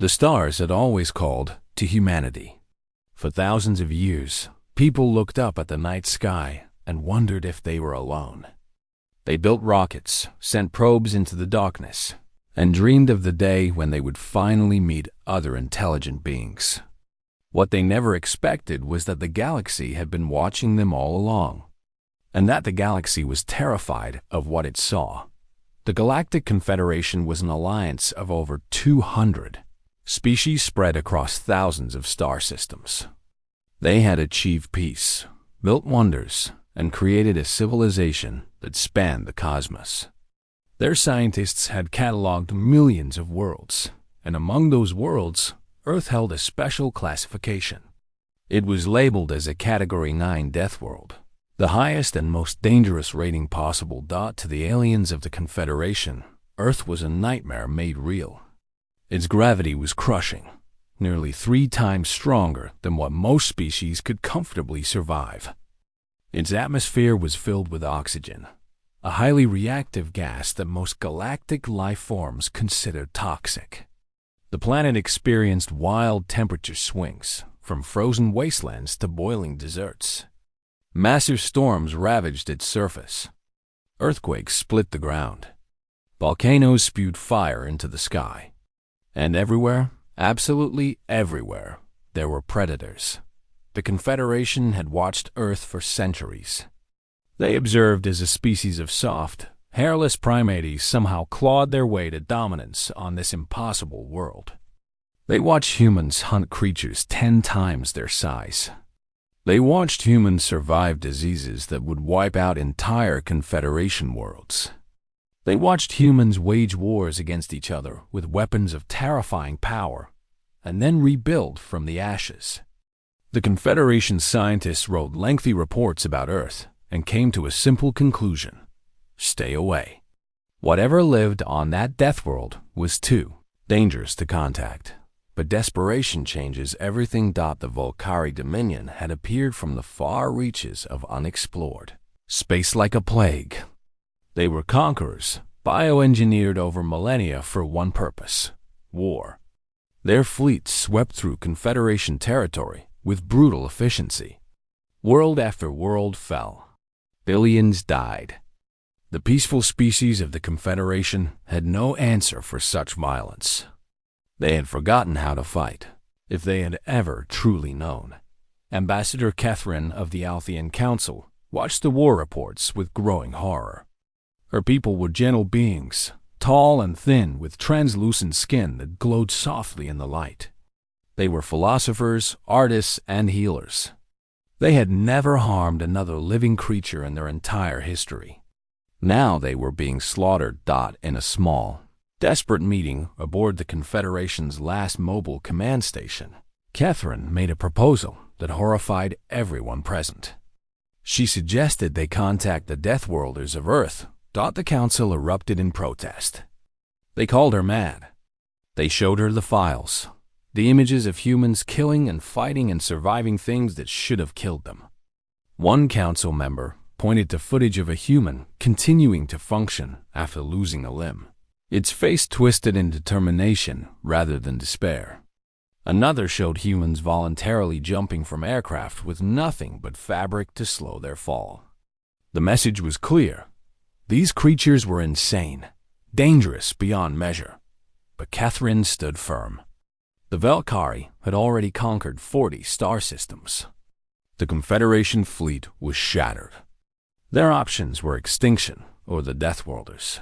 The stars had always called to humanity. For thousands of years, people looked up at the night sky and wondered if they were alone. They built rockets, sent probes into the darkness, and dreamed of the day when they would finally meet other intelligent beings. What they never expected was that the galaxy had been watching them all along, and that the galaxy was terrified of what it saw. The Galactic Confederation was an alliance of over 200 species spread across thousands of star systems. They had achieved peace, built wonders, and created a civilization that spanned the cosmos. Their scientists had cataloged millions of worlds, and among those worlds, Earth held a special classification. It was labeled as a Category 9 Death World, the highest and most dangerous rating possible. To the aliens of the Confederation, Earth was a nightmare made real. Its gravity was crushing, nearly 3 times stronger than what most species could comfortably survive. Its atmosphere was filled with oxygen, a highly reactive gas that most galactic life forms considered toxic. The planet experienced wild temperature swings, from frozen wastelands to boiling deserts. Massive storms ravaged its surface. Earthquakes split the ground. Volcanoes spewed fire into the sky. And everywhere, absolutely everywhere, there were predators. The Confederation had watched Earth for centuries. They observed as a species of soft, hairless primates somehow clawed their way to dominance on this impossible world. They watched humans hunt creatures 10 times their size. They watched humans survive diseases that would wipe out entire Confederation worlds. They watched humans wage wars against each other with weapons of terrifying power, and then rebuild from the ashes. The Confederation scientists wrote lengthy reports about Earth and came to a simple conclusion: stay away. Whatever lived on that death world was too dangerous to contact. But desperation changes everything. The Volcari Dominion had appeared from the far reaches of unexplored space like a plague. They were conquerors, bioengineered over millennia for one purpose: war. Their fleets swept through Confederation territory with brutal efficiency. World after world fell. Billions died. The peaceful species of the Confederation had no answer for such violence. They had forgotten how to fight, if they had ever truly known. Ambassador Catherine of the Althean Council watched the war reports with growing horror. Her people were gentle beings, tall and thin with translucent skin that glowed softly in the light. They were philosophers, artists, and healers. They had never harmed another living creature in their entire history. Now they were being slaughtered. In a small, desperate meeting aboard the Confederation's last mobile command station, Catherine made a proposal that horrified everyone present. She suggested they contact the Death Worlders of Earth. The council erupted in protest. They called her mad. They showed her the files, the images of humans killing and fighting and surviving things that should have killed them. One council member pointed to footage of a human continuing to function after losing a limb, its face twisted in determination rather than despair. Another showed humans voluntarily jumping from aircraft with nothing but fabric to slow their fall. The message was clear. These creatures were insane, dangerous beyond measure. But Catherine stood firm. The Volcari had already conquered 40 star systems. The Confederation fleet was shattered. Their options were extinction or the Death Worlders.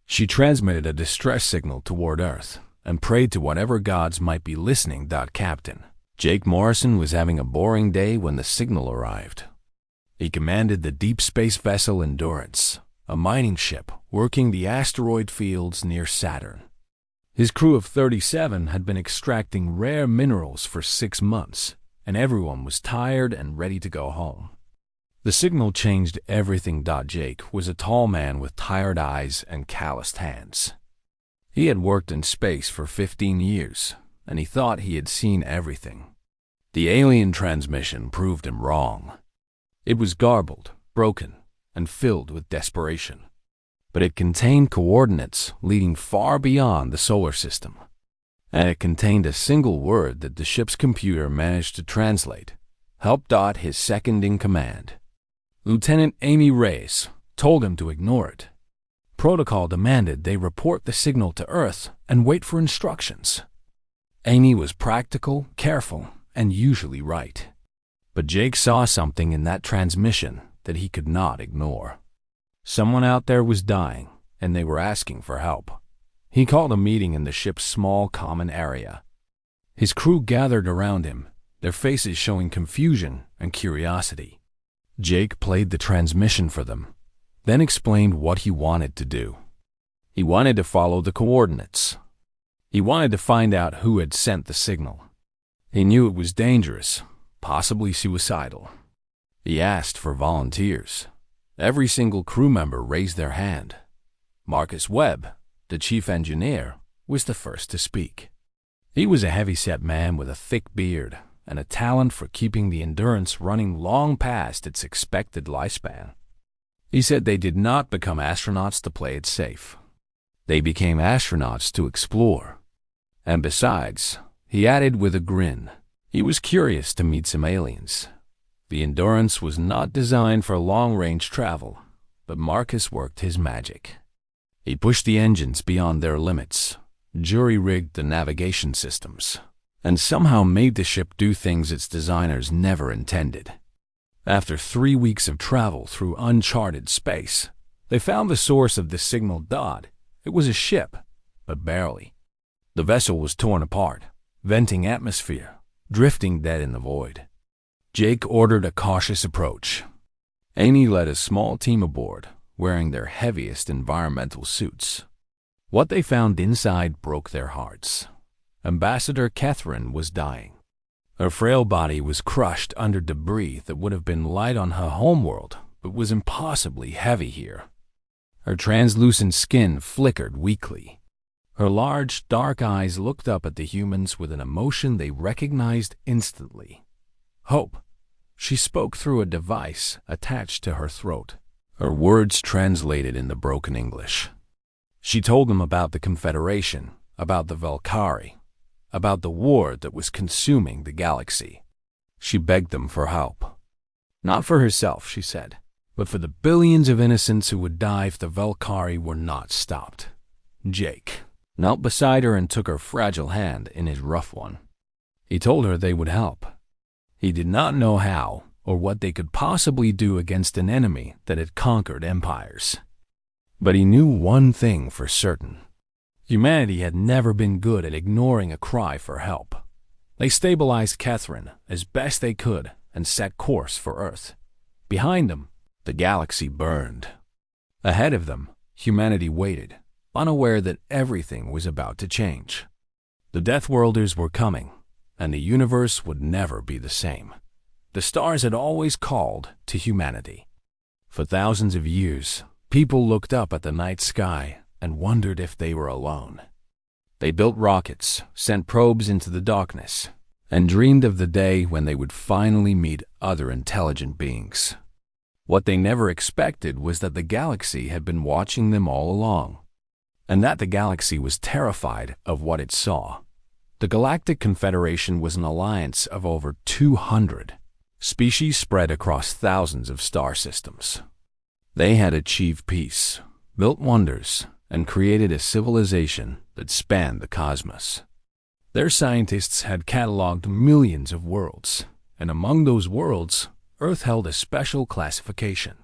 She transmitted a distress signal toward Earth and prayed to whatever gods might be listening. Captain Jake Morrison was having a boring day when the signal arrived. He commanded the deep space vessel Endurance, a mining ship working the asteroid fields near Saturn. His crew of 37 had been extracting rare minerals for 6 months, and everyone was tired and ready to go home. The signal changed everything. Jake was a tall man with tired eyes and calloused hands. He had worked in space for 15 years, and he thought he had seen everything. The alien transmission proved him wrong. It was garbled, broken, and filled with desperation. But it contained coordinates leading far beyond the solar system. and it contained a single word that the ship's computer managed to translate. Help. His second-in-command, Lieutenant Amy Reyes, told him to ignore it. Protocol demanded they report the signal to Earth and wait for instructions. Amy was practical, careful, and usually right. But Jake saw something in that transmission that he could not ignore. Someone out there was dying, and they were asking for help. He called a meeting in the ship's small common area. His crew gathered around him, their faces showing confusion and curiosity. Jake played the transmission for them, then explained what he wanted to do. He wanted to follow the coordinates. He wanted to find out who had sent the signal. He knew it was dangerous, possibly suicidal. He asked for volunteers. Every single crew member raised their hand. Marcus Webb, the chief engineer, was the first to speak. He was a heavy-set man with a thick beard and a talent for keeping the Endurance running long past its expected lifespan. He said they did not become astronauts to play it safe. They became astronauts to explore. And besides, he added with a grin, he was curious to meet some aliens. The Endurance was not designed for long-range travel, but Marcus worked his magic. He pushed the engines beyond their limits, jury-rigged the navigation systems, and somehow made the ship do things its designers never intended. After 3 weeks of travel through uncharted space, they found the source of the signal. It was a ship, but barely. The vessel was torn apart, venting atmosphere, drifting dead in the void. Jake ordered a cautious approach. Amy led a small team aboard, wearing their heaviest environmental suits. What they found inside broke their hearts. Ambassador Catherine was dying. Her frail body was crushed under debris that would have been light on her homeworld, but was impossibly heavy here. Her translucent skin flickered weakly. Her large, dark eyes looked up at the humans with an emotion they recognized instantly. Hope. She spoke through a device attached to her throat. Her words translated in the broken English. She told them about the Confederation, about the Valkyrie, about the war that was consuming the galaxy. She begged them for help. Not for herself, she said, but for the billions of innocents who would die if the Valkyrie were not stopped. Jake knelt beside her and took her fragile hand in his rough one. He told her they would help. He did not know how or what they could possibly do against an enemy that had conquered empires. But he knew one thing for certain. Humanity had never been good at ignoring a cry for help. They stabilized Catherine as best they could and set course for Earth. Behind them, the galaxy burned. Ahead of them, humanity waited, unaware that everything was about to change. The Death Worlders were coming, and the universe would never be the same. The stars had always called to humanity. For thousands of years, people looked up at the night sky and wondered if they were alone. They built rockets, sent probes into the darkness, and dreamed of the day when they would finally meet other intelligent beings. What they never expected was that the galaxy had been watching them all along, and that the galaxy was terrified of what it saw. The Galactic Confederation was an alliance of over 200 species spread across thousands of star systems. They had achieved peace, built wonders, and created a civilization that spanned the cosmos. Their scientists had cataloged millions of worlds, and among those worlds, Earth held a special classification.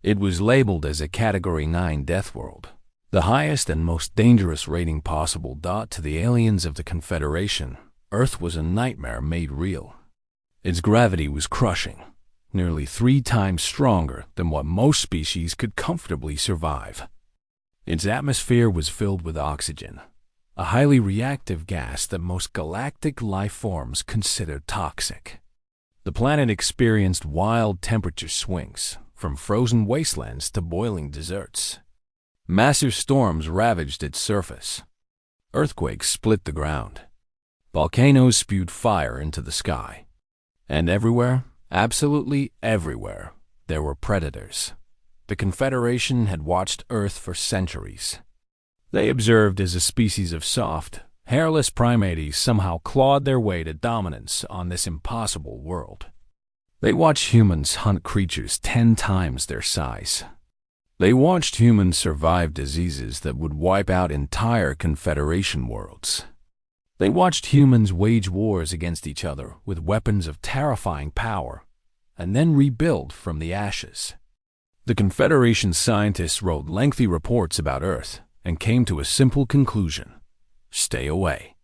It was labeled as a Category 9 Death World, the highest and most dangerous rating possible. To the aliens of the Confederation, Earth was a nightmare made real. Its gravity was crushing, nearly 3 times stronger than what most species could comfortably survive. Its atmosphere was filled with oxygen, a highly reactive gas that most galactic life forms considered toxic. The planet experienced wild temperature swings, from frozen wastelands to boiling deserts. Massive storms ravaged its surface. Earthquakes split the ground. Volcanoes spewed fire into the sky. And everywhere, absolutely everywhere, there were predators. The Confederation had watched Earth for centuries. They observed as a species of soft, hairless primates somehow clawed their way to dominance on this impossible world. They watched humans hunt creatures 10 times their size. They watched humans survive diseases that would wipe out entire Confederation worlds. They watched humans wage wars against each other with weapons of terrifying power, and then rebuild from the ashes. The Confederation scientists wrote lengthy reports about Earth and came to a simple conclusion: stay away.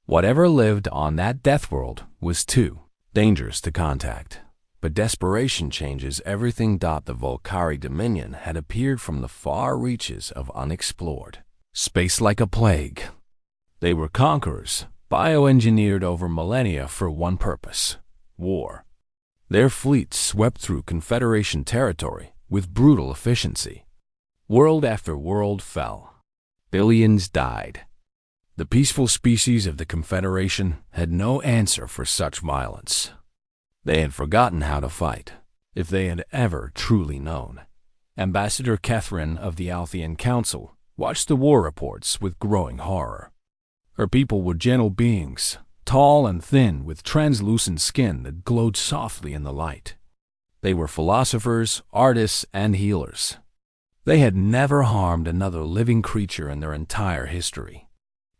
Whatever lived on that death world was too dangerous to contact. But desperation changes everything. The Volcari Dominion had appeared from the far reaches of unexplored space like a plague. They were conquerors, bioengineered over millennia for one purpose: war. Their fleets swept through Confederation territory with brutal efficiency. World after world fell. Billions died. The peaceful species of the Confederation had no answer for such violence. They had forgotten how to fight, if they had ever truly known. Ambassador Catherine of the Althean Council watched the war reports with growing horror. Her people were gentle beings, tall and thin with translucent skin that glowed softly in the light. They were philosophers, artists, and healers. They had never harmed another living creature in their entire history.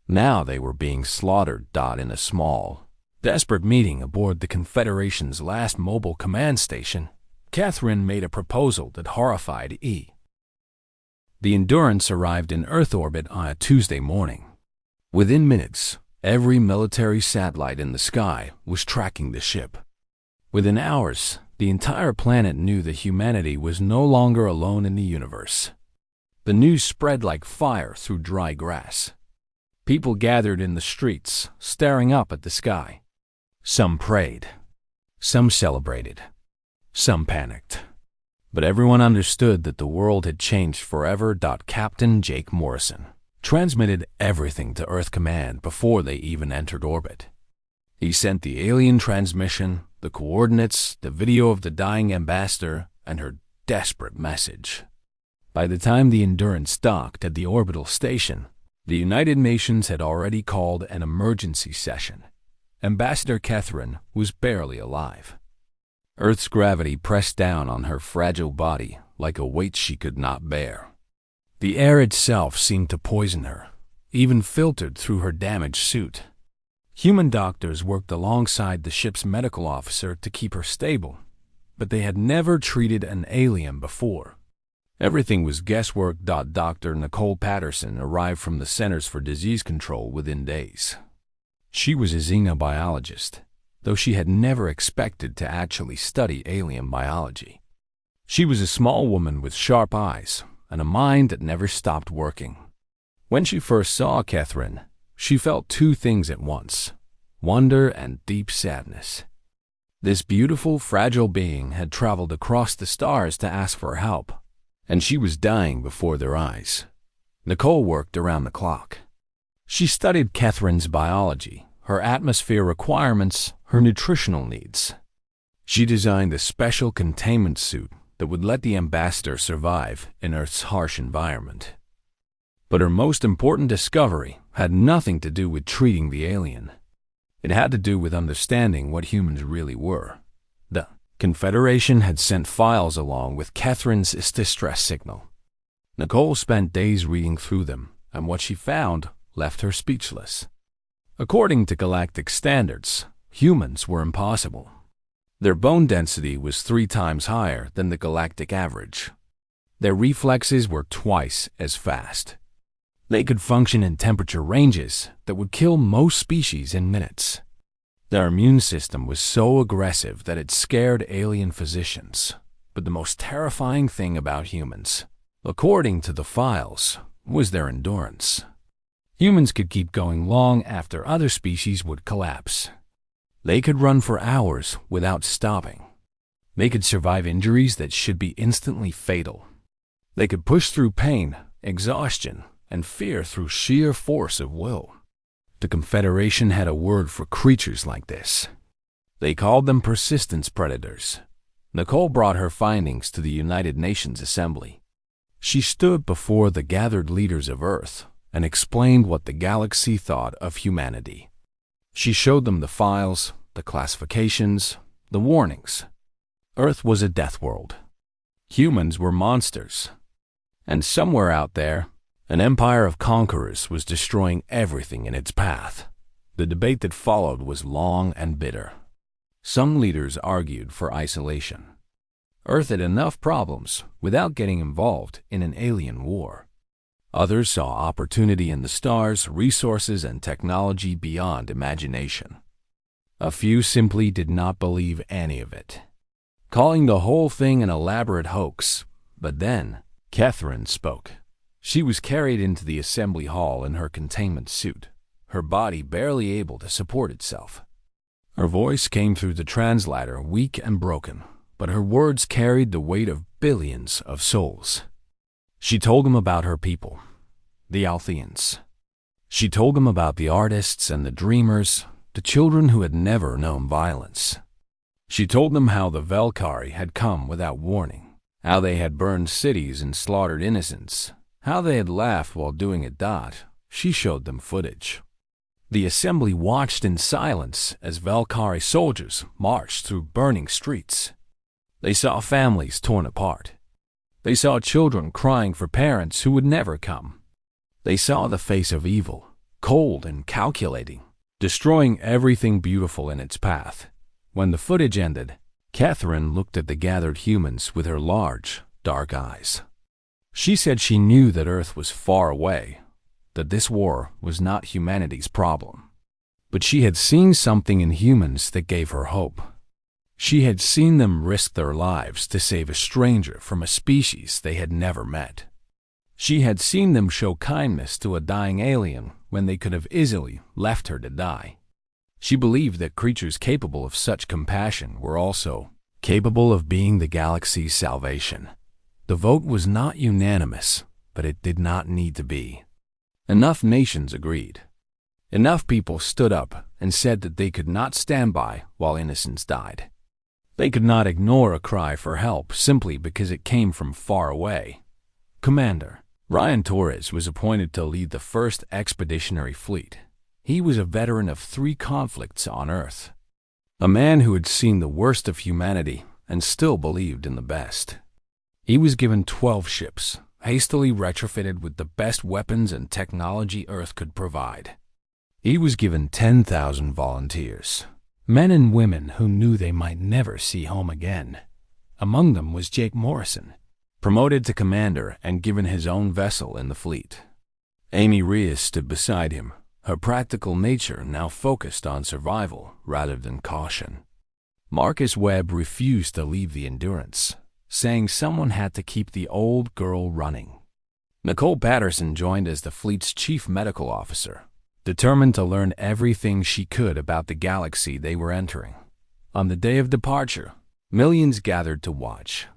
Now they were being slaughtered. In a small, desperate meeting aboard the Confederation's last mobile command station, Catherine made a proposal that horrified E. The Endurance arrived in Earth orbit on a Tuesday morning. Within minutes, every military satellite in the sky was tracking the ship. Within hours, the entire planet knew that humanity was no longer alone in the universe. The news spread like fire through dry grass. People gathered in the streets, staring up at the sky. Some prayed. Some celebrated. Some panicked. But everyone understood that the world had changed forever. Captain Jake Morrison transmitted everything to Earth Command before they even entered orbit. He sent the alien transmission, the coordinates, the video of the dying ambassador, and her desperate message. By the time the Endurance docked at the orbital station, the United Nations had already called an emergency session. Ambassador Catherine was barely alive. Earth's gravity pressed down on her fragile body like a weight she could not bear. The air itself seemed to poison her, even filtered through her damaged suit. Human doctors worked alongside the ship's medical officer to keep her stable, but they had never treated an alien before. Everything was guesswork. Dr. Nicole Patterson arrived from the Centers for Disease Control within days. She was a xenobiologist, though she had never expected to actually study alien biology. She was a small woman with sharp eyes and a mind that never stopped working. When she first saw Catherine, she felt two things at once: wonder and deep sadness. This beautiful, fragile being had traveled across the stars to ask for help, and she was dying before their eyes. Nicole worked around the clock. She studied Catherine's biology, her atmosphere requirements, her nutritional needs. She designed a special containment suit that would let the ambassador survive in Earth's harsh environment. But her most important discovery had nothing to do with treating the alien. It had to do with understanding what humans really were. The Confederation had sent files along with Catherine's distress signal. Nicole spent days reading through them, and what she found left her speechless. According to galactic standards, humans were impossible. Their bone density was 3 times higher than the galactic average. Their reflexes were twice as fast. They could function in temperature ranges that would kill most species in minutes. Their immune system was so aggressive that it scared alien physicians. But the most terrifying thing about humans, according to the files, was their endurance. Humans could keep going long after other species would collapse. They could run for hours without stopping. They could survive injuries that should be instantly fatal. They could push through pain, exhaustion, and fear through sheer force of will. The Confederation had a word for creatures like this. They called them persistence predators. Nicole brought her findings to the United Nations Assembly. She stood before the gathered leaders of Earth and explained what the galaxy thought of humanity. She showed them the files, the classifications, the warnings. Earth was a death world. Humans were monsters. And somewhere out there, an empire of conquerors was destroying everything in its path. The debate that followed was long and bitter. Some leaders argued for isolation. Earth had enough problems without getting involved in an alien war. Others saw opportunity in the stars, resources, and technology beyond imagination. A few simply did not believe any of it, calling the whole thing an elaborate hoax. But then, Catherine spoke. She was carried into the assembly hall in her containment suit, her body barely able to support itself. Her voice came through the translator, weak and broken, but her words carried the weight of billions of souls. She told them about her people, the Altheans. She told them about the artists and the dreamers, the children who had never known violence. She told them how the Valkyrie had come without warning, how they had burned cities and slaughtered innocents, how they had laughed while doing it. She showed them footage. The assembly watched in silence as Valkyrie soldiers marched through burning streets. They saw families torn apart. They saw children crying for parents who would never come. They saw the face of evil, cold and calculating, destroying everything beautiful in its path. When the footage ended, Catherine looked at the gathered humans with her large, dark eyes. She said she knew that Earth was far away, that this war was not humanity's problem. But she had seen something in humans that gave her hope. She had seen them risk their lives to save a stranger from a species they had never met. She had seen them show kindness to a dying alien when they could have easily left her to die. She believed that creatures capable of such compassion were also capable of being the galaxy's salvation. The vote was not unanimous, but it did not need to be. Enough nations agreed. Enough people stood up and said that they could not stand by while innocents died. They could not ignore a cry for help simply because it came from far away. Commander Ryan Torres was appointed to lead the first expeditionary fleet. He was a veteran of 3 conflicts on Earth, a man who had seen the worst of humanity and still believed in the best. He was given 12 ships, hastily retrofitted with the best weapons and technology Earth could provide. He was given 10,000 volunteers, men and women who knew they might never see home again. Among them was Jake Morrison, promoted to commander and given his own vessel in the fleet. Amy Reyes stood beside him, her practical nature now focused on survival rather than caution. Marcus Webb refused to leave the Endurance, saying someone had to keep the old girl running. Nicole Patterson joined as the fleet's chief medical officer, determined to learn everything she could about the galaxy they were entering. On the day of departure, millions gathered to watch.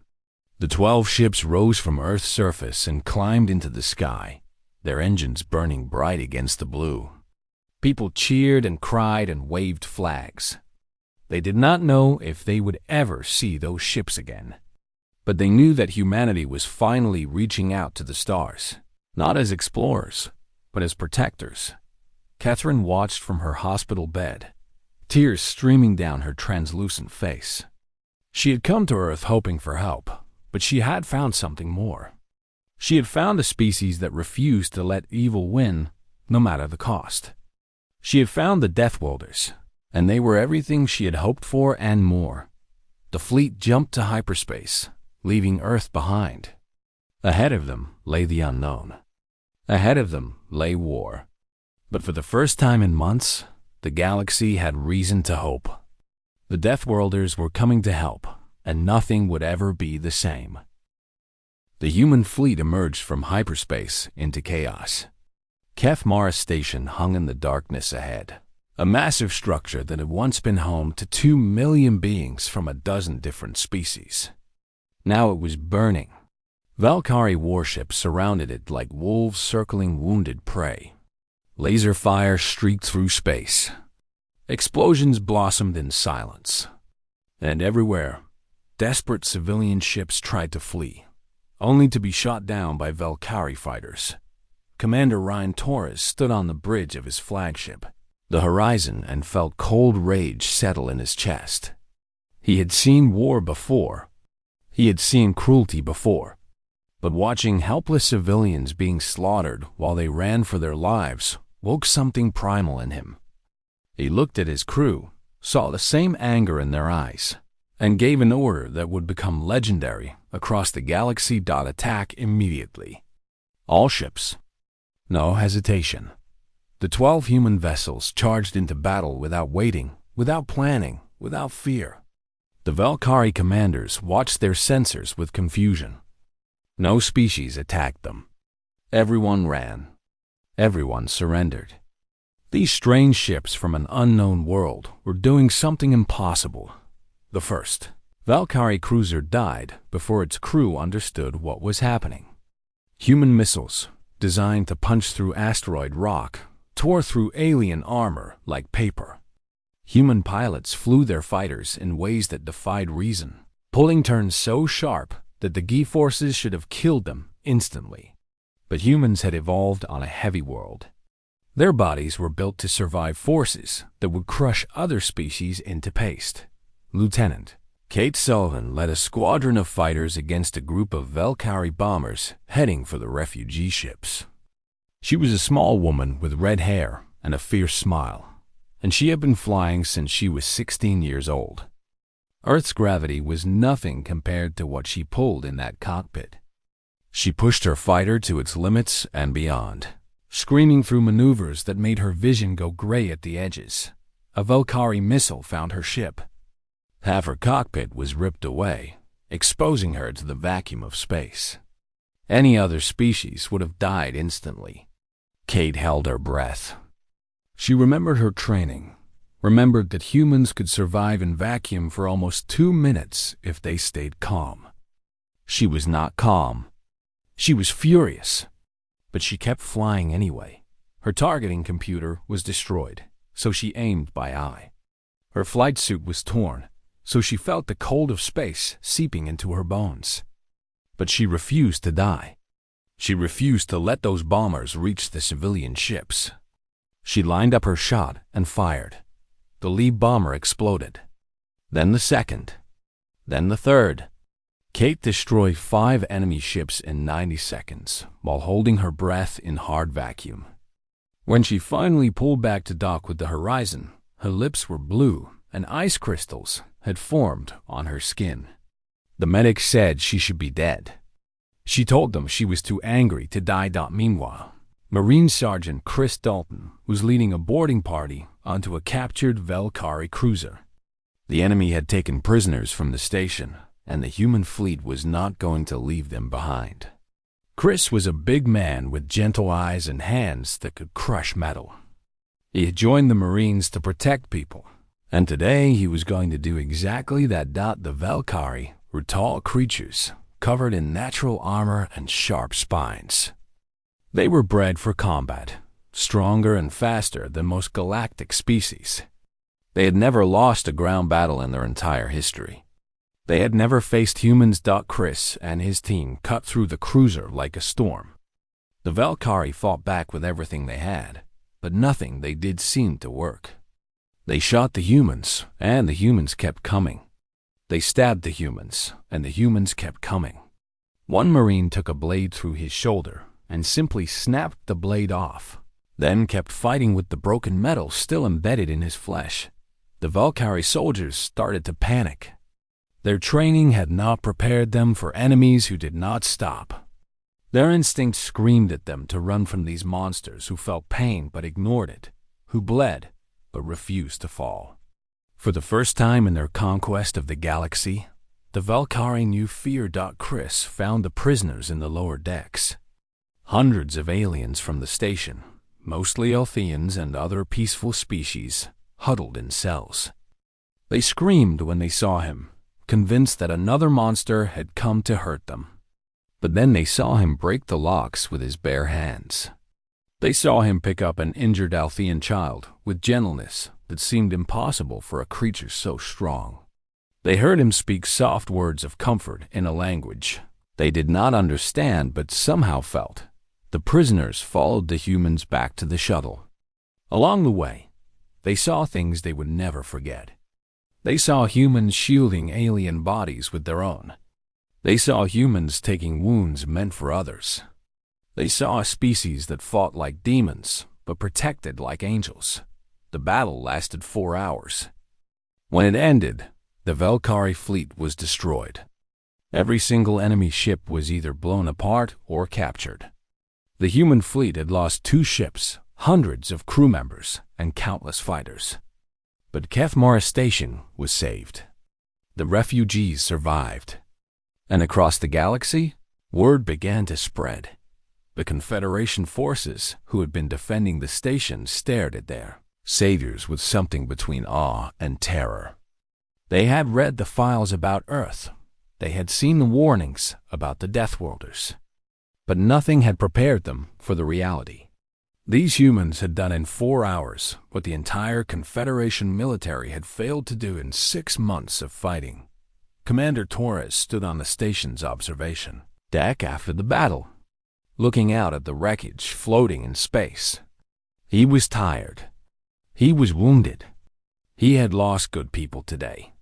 The 12 ships rose from Earth's surface and climbed into the sky, their engines burning bright against the blue. People cheered and cried and waved flags. They did not know if they would ever see those ships again. But they knew that humanity was finally reaching out to the stars, not as explorers, but as protectors. Catherine watched from her hospital bed, tears streaming down her translucent face. She had come to Earth hoping for help, but she had found something more. She had found a species that refused to let evil win, no matter the cost. She had found the Death Worlders, and they were everything she had hoped for and more. The fleet jumped to hyperspace, leaving Earth behind. Ahead of them lay the unknown. Ahead of them lay war. But for the first time in months, the galaxy had reason to hope. The Death Worlders were coming to help, and nothing would ever be the same. The human fleet emerged from hyperspace into chaos. Keth Mara Station hung in the darkness ahead, a massive structure that had once been home to 2 million beings from a dozen different species. Now it was burning. Valkyrie warships surrounded it like wolves circling wounded prey. Laser fire streaked through space. Explosions blossomed in silence. And everywhere, desperate civilian ships tried to flee, only to be shot down by Valkyrie fighters. Commander Ryan Torres stood on the bridge of his flagship, the horizon, and felt cold rage settle in his chest. He had seen war before. He had seen cruelty before. But watching helpless civilians being slaughtered while they ran for their lives woke something primal in him. He looked at his crew, saw the same anger in their eyes, and gave an order that would become legendary across the galaxy. Attack immediately. All ships. No hesitation. The 12 human vessels charged into battle without waiting, without planning, without fear. The Valkyrie commanders watched their sensors with confusion. No species attacked them. Everyone ran. Everyone surrendered. These strange ships from an unknown world were doing something impossible. The first Valkyrie cruiser died before its crew understood what was happening. Human missiles, designed to punch through asteroid rock, tore through alien armor like paper. Human pilots flew their fighters in ways that defied reason, pulling turns so sharp that the G-forces should have killed them instantly. But humans had evolved on a heavy world. Their bodies were built to survive forces that would crush other species into paste. Lieutenant Kate Sullivan led a squadron of fighters against a group of Valkyrie bombers heading for the refugee ships. She was a small woman with red hair and a fierce smile, and she had been flying since she was 16 years old. Earth's gravity was nothing compared to what she pulled in that cockpit. She pushed her fighter to its limits and beyond, screaming through maneuvers that made her vision go gray at the edges. A Valkyrie missile found her ship. Half her cockpit was ripped away, exposing her to the vacuum of space. Any other species would have died instantly. Kate held her breath. She remembered her training, remembered that humans could survive in vacuum for almost 2 minutes if they stayed calm. She was not calm. She was furious. But she kept flying anyway. Her targeting computer was destroyed, so she aimed by eye. Her flight suit was torn, so she felt the cold of space seeping into her bones. But she refused to die. She refused to let those bombers reach the civilian ships. She lined up her shot and fired. The lead bomber exploded. Then the second. Then the third. Kate destroyed 5 enemy ships in 90 seconds while holding her breath in hard vacuum. When she finally pulled back to dock with the horizon, her lips were blue and ice crystals had formed on her skin. The medics said she should be dead. She told them she was too angry to die. Meanwhile, Marine Sergeant Chris Dalton was leading a boarding party onto a captured Valkyrie cruiser. The enemy had taken prisoners from the station, and the human fleet was not going to leave them behind. Chris was a big man with gentle eyes and hands that could crush metal. He had joined the Marines to protect people, and today he was going to do exactly that. The Valkyrie were tall creatures, covered in natural armor and sharp spines. They were bred for combat, stronger and faster than most galactic species. They had never lost a ground battle in their entire history. They had never faced humans. Chris and his team cut through the cruiser like a storm. The Valkyrie fought back with everything they had, but nothing they did seemed to work. They shot the humans, and the humans kept coming. They stabbed the humans, and the humans kept coming. One Marine took a blade through his shoulder and simply snapped the blade off, then kept fighting with the broken metal still embedded in his flesh. The Valkyrie soldiers started to panic. Their training had not prepared them for enemies who did not stop. Their instincts screamed at them to run from these monsters who felt pain but ignored it, who bled but refused to fall. For the first time in their conquest of the galaxy, the Valkyrie knew fear. Chris found the prisoners in the lower decks. Hundreds of aliens from the station, mostly Elthians and other peaceful species, huddled in cells. They screamed when they saw him, convinced that another monster had come to hurt them. But then they saw him break the locks with his bare hands. They saw him pick up an injured Althian child with gentleness that seemed impossible for a creature so strong. They heard him speak soft words of comfort in a language they did not understand but somehow felt. The prisoners followed the humans back to the shuttle. Along the way, they saw things they would never forget. They saw humans shielding alien bodies with their own. They saw humans taking wounds meant for others. They saw a species that fought like demons, but protected like angels. The battle lasted 4 hours. When it ended, the Valkyrie fleet was destroyed. Every single enemy ship was either blown apart or captured. The human fleet had lost 2 ships, hundreds of crew members, and countless fighters. But Keth Station was saved. The refugees survived. And across the galaxy, word began to spread. The Confederation forces who had been defending the station stared at their saviors with something between awe and terror. They had read the files about Earth. They had seen the warnings about the Deathworlders. But nothing had prepared them for the reality. These humans had done in 4 hours what the entire Confederation military had failed to do in 6 months of fighting. Commander Torres stood on the station's observation deck after the battle, looking out at the wreckage floating in space. He was tired. He was wounded. He had lost good people today.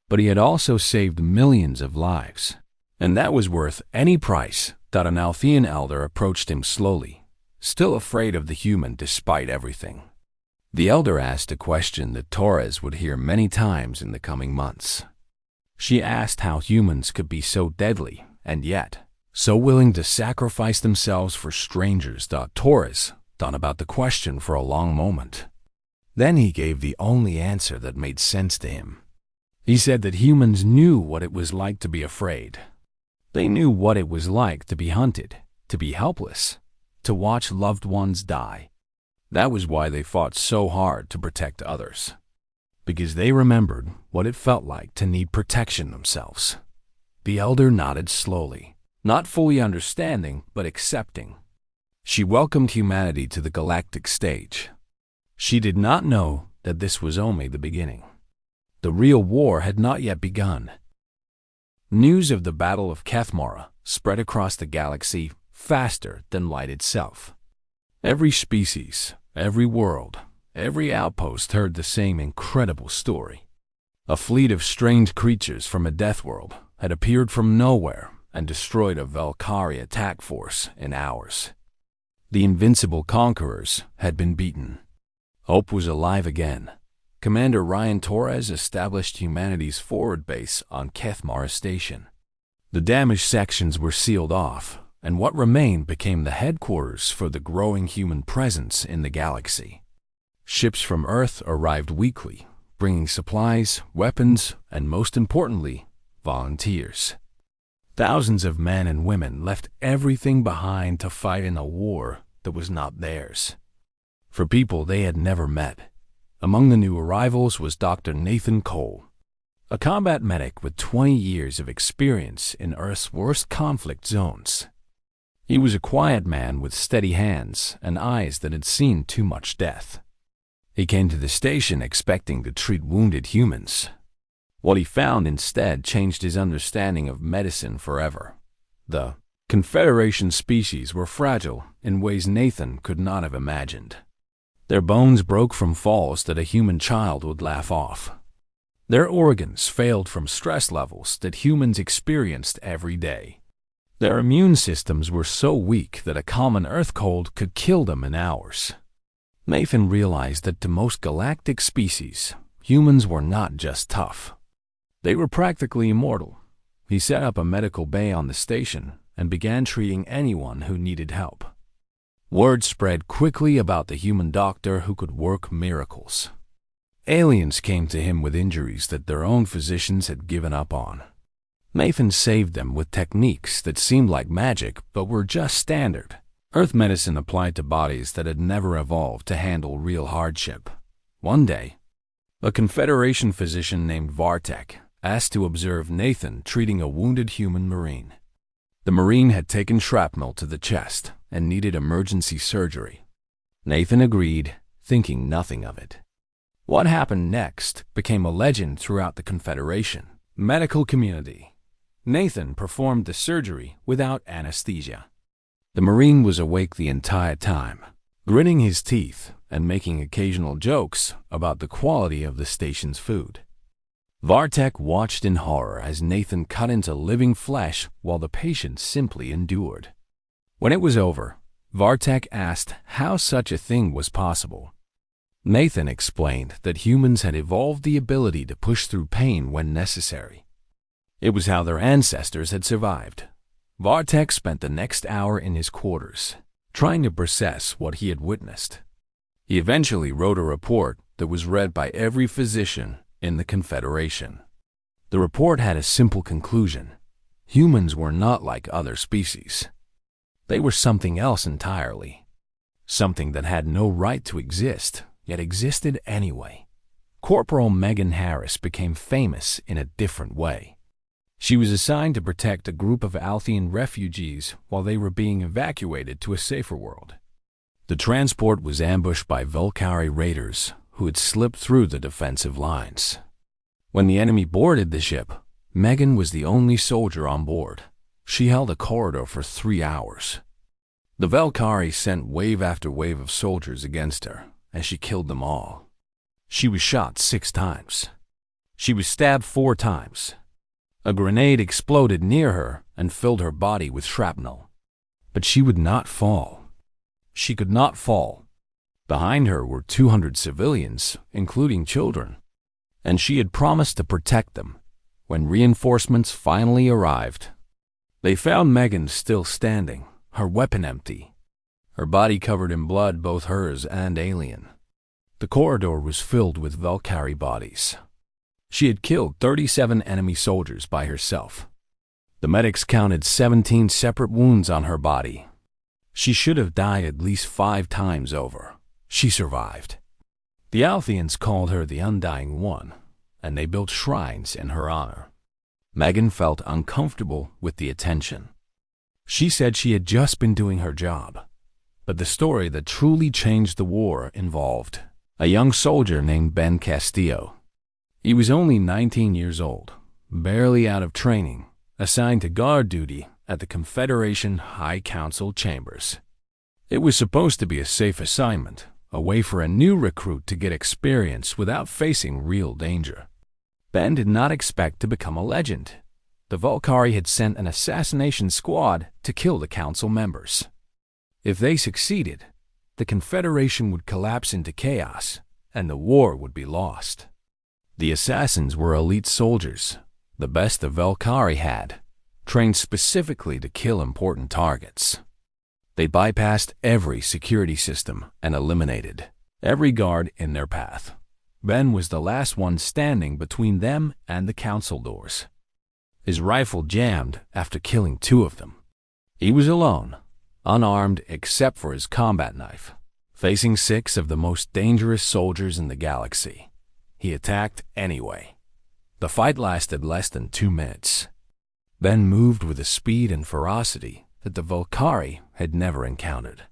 But he had also saved millions of lives. And that was worth any price. An Althean elder approached him slowly, still afraid of the human despite everything. The elder asked a question that Torres would hear many times in the coming months. She asked how humans could be so deadly and yet so willing to sacrifice themselves for strangers. Torres thought about the question for a long moment. Then he gave the only answer that made sense to him. He said that humans knew what it was like to be afraid. They knew what it was like to be hunted, to be helpless, to watch loved ones die. That was why they fought so hard to protect others. Because they remembered what it felt like to need protection themselves. The elder nodded slowly, not fully understanding, but accepting. She welcomed humanity to the galactic stage. She did not know that this was only the beginning. The real war had not yet begun. News of the Battle of Kethmora spread across the galaxy faster than light itself. Every species, every world, every outpost heard the same incredible story. A fleet of strange creatures from a death world had appeared from nowhere and destroyed a Valkyrie attack force in hours. The invincible conquerors had been beaten. Hope was alive again. Commander Ryan Torres established humanity's forward base on Kethmora Station. The damaged sections were sealed off, and what remained became the headquarters for the growing human presence in the galaxy. Ships from Earth arrived weekly, bringing supplies, weapons, and most importantly, volunteers. Thousands of men and women left everything behind to fight in a war that was not theirs. For people they had never met. Among the new arrivals was Dr. Nathan Cole, a combat medic with 20 years of experience in Earth's worst conflict zones. He was a quiet man with steady hands and eyes that had seen too much death. He came to the station expecting to treat wounded humans. What he found instead changed his understanding of medicine forever. The Confederation species were fragile in ways Nathan could not have imagined. Their bones broke from falls that a human child would laugh off. Their organs failed from stress levels that humans experienced every day. Their immune systems were so weak that a common earth cold could kill them in hours. Nathan realized that to most galactic species, humans were not just tough. They were practically immortal. He set up a medical bay on the station and began treating anyone who needed help. Word spread quickly about the human doctor who could work miracles. Aliens came to him with injuries that their own physicians had given up on. Nathan saved them with techniques that seemed like magic but were just standard. Earth medicine applied to bodies that had never evolved to handle real hardship. One day, a Confederation physician named Vartek asked to observe Nathan treating a wounded human Marine. The Marine had taken shrapnel to the chest and needed emergency surgery. Nathan agreed, thinking nothing of it. What happened next became a legend throughout the Confederation medical community. Nathan performed the surgery without anesthesia. The Marine was awake the entire time, gritting his teeth and making occasional jokes about the quality of the station's food. Vartek watched in horror as Nathan cut into living flesh while the patient simply endured. When it was over, Vartek asked how such a thing was possible. Nathan explained that humans had evolved the ability to push through pain when necessary. It was how their ancestors had survived. Vartek spent the next hour in his quarters, trying to process what he had witnessed. He eventually wrote a report that was read by every physician in the Confederation. The report had a simple conclusion. Humans were not like other species. They were something else entirely. Something that had no right to exist, yet existed anyway. Corporal Megan Harris became famous in a different way. She was assigned to protect a group of Althian refugees while they were being evacuated to a safer world. The transport was ambushed by Volcari raiders who had slipped through the defensive lines. When the enemy boarded the ship, Megan was the only soldier on board. She held a corridor for 3 hours. The Volcari sent wave after wave of soldiers against her, and she killed them all. She was shot 6 times. She was stabbed 4 times. A grenade exploded near her and filled her body with shrapnel. But she would not fall. She could not fall. Behind her were 200 civilians, including children, and she had promised to protect them. When reinforcements finally arrived, they found Megan still standing, her weapon empty, her body covered in blood, both hers and alien. The corridor was filled with Volcari bodies. She had killed 37 enemy soldiers by herself. The medics counted 17 separate wounds on her body. She should have died at least 5 times over. She survived. The Althians called her the Undying One, and they built shrines in her honor. Megan felt uncomfortable with the attention. She said she had just been doing her job. But the story that truly changed the war involved a young soldier named Ben Castillo. He was only 19 years old, barely out of training, assigned to guard duty at the Confederation High Council chambers. It was supposed to be a safe assignment, a way for a new recruit to get experience without facing real danger. Ben did not expect to become a legend. The Volcari had sent an assassination squad to kill the council members. If they succeeded, the Confederation would collapse into chaos, and the war would be lost. The assassins were elite soldiers, the best the Volcari had, trained specifically to kill important targets. They bypassed every security system and eliminated every guard in their path. Ben was the last one standing between them and the council doors. His rifle jammed after killing 2 of them. He was alone, unarmed except for his combat knife, facing 6 of the most dangerous soldiers in the galaxy. He attacked anyway. The fight lasted less than 2 minutes. Ben moved with a speed and ferocity that the Volcari had never encountered.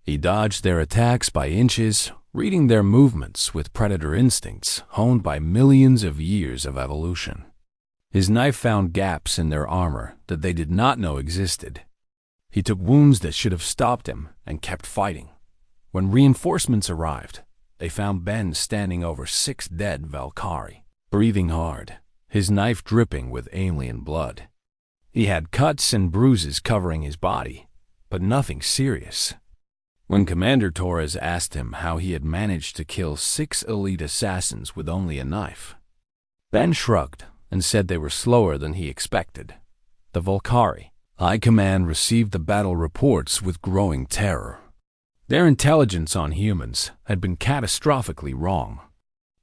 He dodged their attacks by inches, reading their movements with predator instincts honed by millions of years of evolution. His knife found gaps in their armor that they did not know existed. He took wounds that should have stopped him and kept fighting. When reinforcements arrived, they found Ben standing over 6 dead Volcari, breathing hard, his knife dripping with alien blood. He had cuts and bruises covering his body, but nothing serious. When Commander Torres asked him how he had managed to kill 6 elite assassins with only a knife, Ben shrugged and said they were slower than he expected. The Volcari High Command received the battle reports with growing terror. Their intelligence on humans had been catastrophically wrong.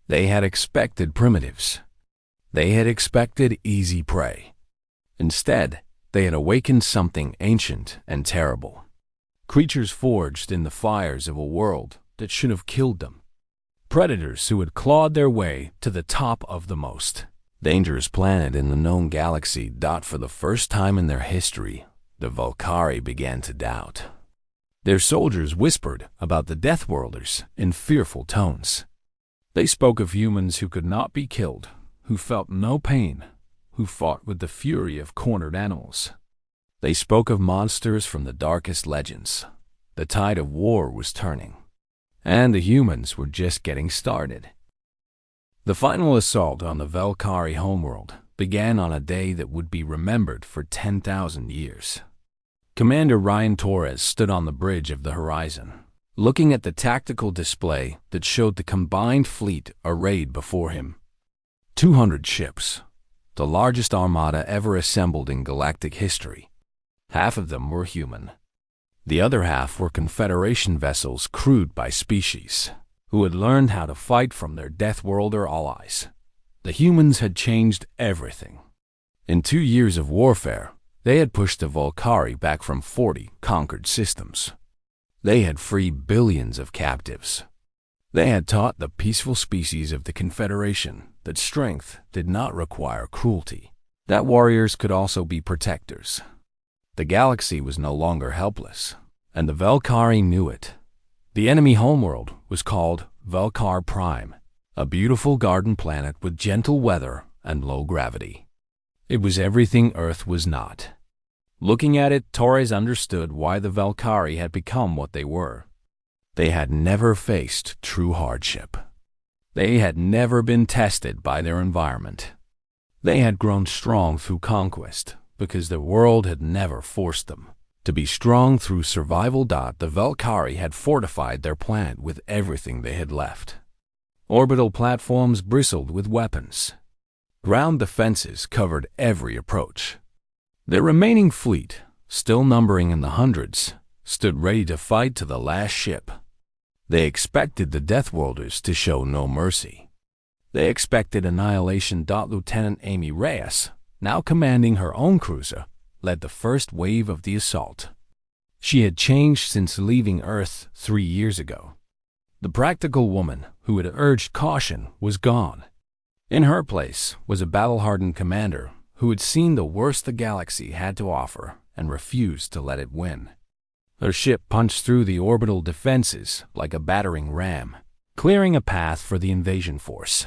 They had expected primitives. They had expected easy prey. Instead, they had awakened something ancient and terrible. Creatures forged in the fires of a world that should have killed them. Predators who had clawed their way to the top of the most dangerous planet in the known galaxy. For the first time in their history, the Volcari began to doubt. Their soldiers whispered about the Deathworlders in fearful tones. They spoke of humans who could not be killed, who felt no pain, who fought with the fury of cornered animals. They spoke of monsters from the darkest legends. The tide of war was turning, and the humans were just getting started. The final assault on the Valkyrie homeworld began on a day that would be remembered for 10,000 years. Commander Ryan Torres stood on the bridge of the horizon, looking at the tactical display that showed the combined fleet arrayed before him. 200 ships, the largest armada ever assembled in galactic history. Half of them were human. The other half were Confederation vessels crewed by species who had learned how to fight from their Death Worlder allies. The humans had changed everything. In 2 years of warfare, they had pushed the Valkyrie back from 40 conquered systems. They had freed billions of captives. They had taught the peaceful species of the Confederation that strength did not require cruelty, that warriors could also be protectors. The galaxy was no longer helpless, and the Valkyrie knew it. The enemy homeworld was called Valkar Prime, a beautiful garden planet with gentle weather and low gravity. It was everything Earth was not. Looking at it, Torres understood why the Valkyrie had become what they were. They had never faced true hardship. They had never been tested by their environment. They had grown strong through conquest, because the world had never forced them to be strong through survival. The Valkyrie had fortified their planet with everything they had left. Orbital platforms bristled with weapons. Ground defenses covered every approach. Their remaining fleet, still numbering in the hundreds, stood ready to fight to the last ship. They expected the Death Worlders to show no mercy. They expected annihilation. Lieutenant Amy Reyes, now commanding her own cruiser, led the first wave of the assault. She had changed since leaving Earth 3 years ago. The practical woman who had urged caution was gone. In her place was a battle-hardened commander who had seen the worst the galaxy had to offer and refused to let it win. Her ship punched through the orbital defenses like a battering ram, clearing a path for the invasion force.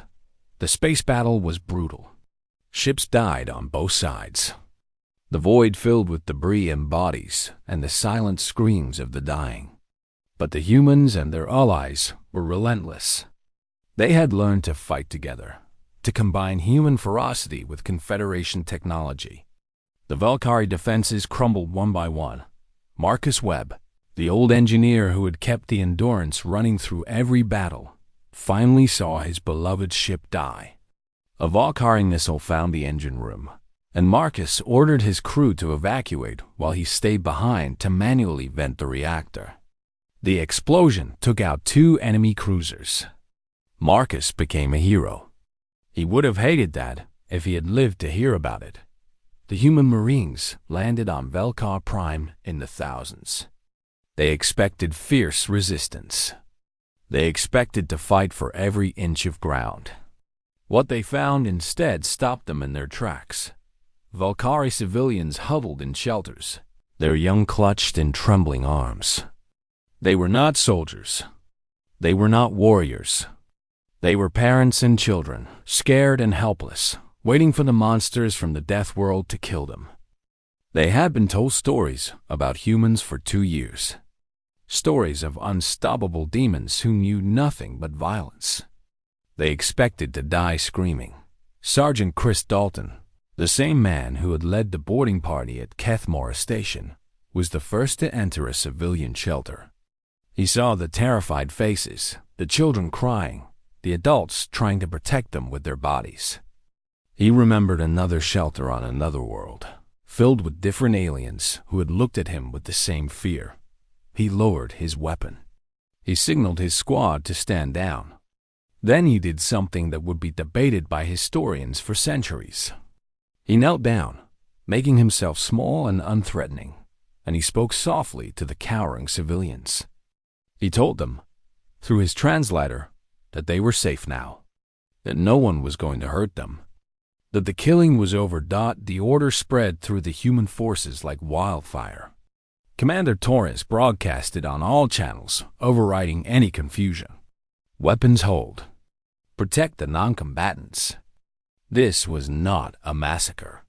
The space battle was brutal. Ships died on both sides. The void filled with debris and bodies and the silent screams of the dying. But the humans and their allies were relentless. They had learned to fight together, to combine human ferocity with Confederation technology. The Valkyrie defenses crumbled one by one. Marcus Webb, the old engineer who had kept the Endurance running through every battle, finally saw his beloved ship die. A Valkyrie missile found the engine room, and Marcus ordered his crew to evacuate while he stayed behind to manually vent the reactor. The explosion took out 2 enemy cruisers. Marcus became a hero. He would have hated that if he had lived to hear about it. The human Marines landed on Valkar Prime in the thousands. They expected fierce resistance. They expected to fight for every inch of ground. What they found instead stopped them in their tracks. Valkyrie civilians huddled in shelters, their young clutched in trembling arms. They were not soldiers. They were not warriors. They were parents and children, scared and helpless, waiting for the monsters from the Death World to kill them. They had been told stories about humans for 2 years. Stories of unstoppable demons who knew nothing but violence. They expected to die screaming. Sergeant Chris Dalton, the same man who had led the boarding party at Keth Station, was the first to enter a civilian shelter. He saw the terrified faces, the children crying, the adults trying to protect them with their bodies. He remembered another shelter on another world, filled with different aliens who had looked at him with the same fear. He lowered his weapon. He signaled his squad to stand down. Then he did something that would be debated by historians for centuries. He knelt down, making himself small and unthreatening, and he spoke softly to the cowering civilians. He told them, through his translator, that they were safe now, that no one was going to hurt them, that the killing was over. The order spread through the human forces like wildfire. Commander Torres broadcasted on all channels, overriding any confusion. Weapons hold. Protect the non-combatants. This was not a massacre.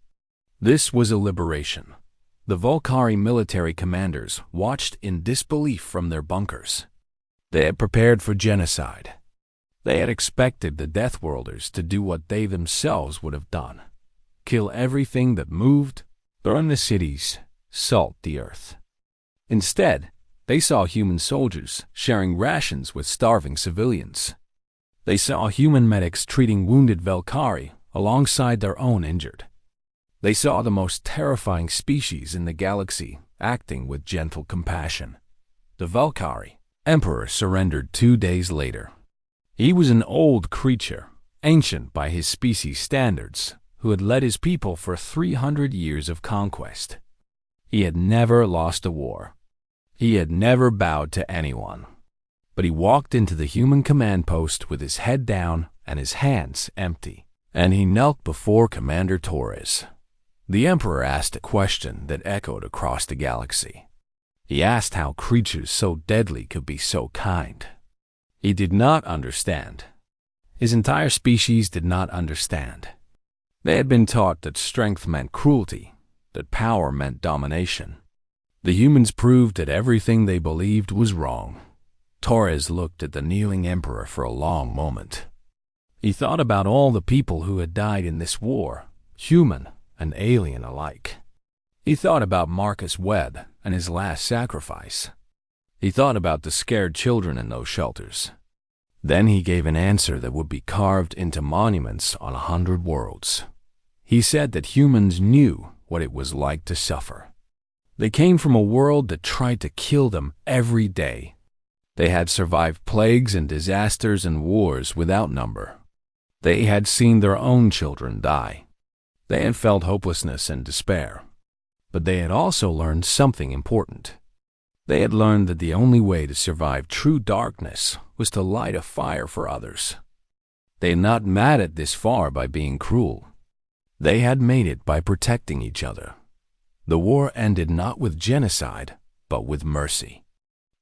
This was a liberation. The Volcari military commanders watched in disbelief from their bunkers. They had prepared for genocide. They had expected the Deathworlders to do what they themselves would have done: kill everything that moved, burn the cities, salt the earth. Instead, they saw human soldiers sharing rations with starving civilians. They saw human medics treating wounded Volcari alongside their own injured. They saw the most terrifying species in the galaxy acting with gentle compassion. The Volcari Emperor surrendered 2 days later. He was an old creature, ancient by his species standards, who had led his people for 300 years of conquest. He had never lost a war. He had never bowed to anyone. But he walked into the human command post with his head down and his hands empty, and he knelt before Commander Torres. The Emperor asked a question that echoed across the galaxy. He asked how creatures so deadly could be so kind. He did not understand. His entire species did not understand. They had been taught that strength meant cruelty, that power meant domination. The humans proved that everything they believed was wrong. Torres looked at the kneeling Emperor for a long moment. He thought about all the people who had died in this war, human and alien alike. He thought about Marcus Webb and his last sacrifice. He thought about the scared children in those shelters. Then he gave an answer that would be carved into monuments on 100 worlds. He said that humans knew what it was like to suffer. They came from a world that tried to kill them every day. They had survived plagues and disasters and wars without number. They had seen their own children die. They had felt hopelessness and despair. But they had also learned something important. They had learned that the only way to survive true darkness was to light a fire for others. They had not made it this far by being cruel. They had made it by protecting each other. The war ended not with genocide, but with mercy.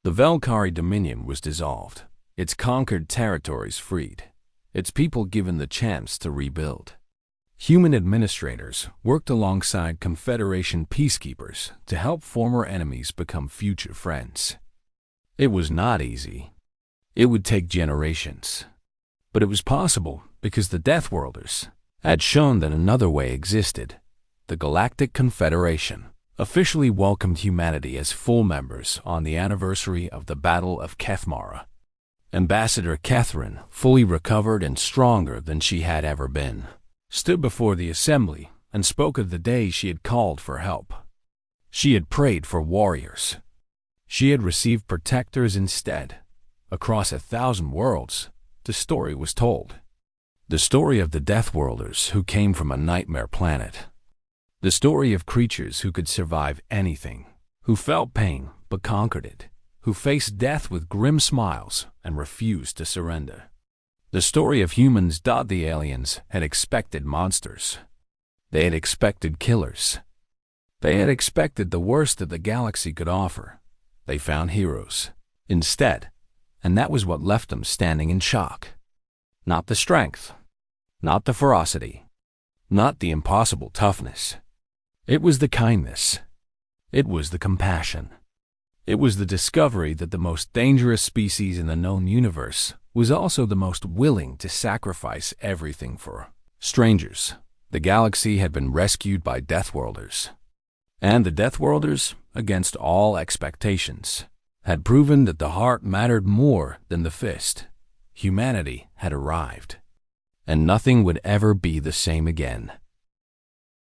The Volcari Dominion was dissolved, its conquered territories freed, its people given the chance to rebuild. Human administrators worked alongside Confederation peacekeepers to help former enemies become future friends. It was not easy. It would take generations. But it was possible because the Deathworlders had shown that another way existed. The Galactic Confederation officially welcomed humanity as full members on the anniversary of the Battle of Keth. Ambassador Catherine, fully recovered and stronger than she had ever been, stood before the assembly and spoke of the day she had called for help. She had prayed for warriors. She had received protectors instead. Across 1,000 worlds, the story was told. The story of the Deathworlders who came from a nightmare planet. The story of creatures who could survive anything, who felt pain but conquered it, who faced death with grim smiles and refused to surrender. The story of humans. The aliens had expected monsters. They had expected killers. They had expected the worst that the galaxy could offer. They found heroes instead, and that was what left them standing in shock. Not the strength, not the ferocity, not the impossible toughness. It was the kindness. It was the compassion. It was the discovery that the most dangerous species in the known universe was also the most willing to sacrifice everything for strangers. The galaxy had been rescued by Deathworlders. And the Deathworlders, against all expectations, had proven that the heart mattered more than the fist. Humanity had arrived. And nothing would ever be the same again.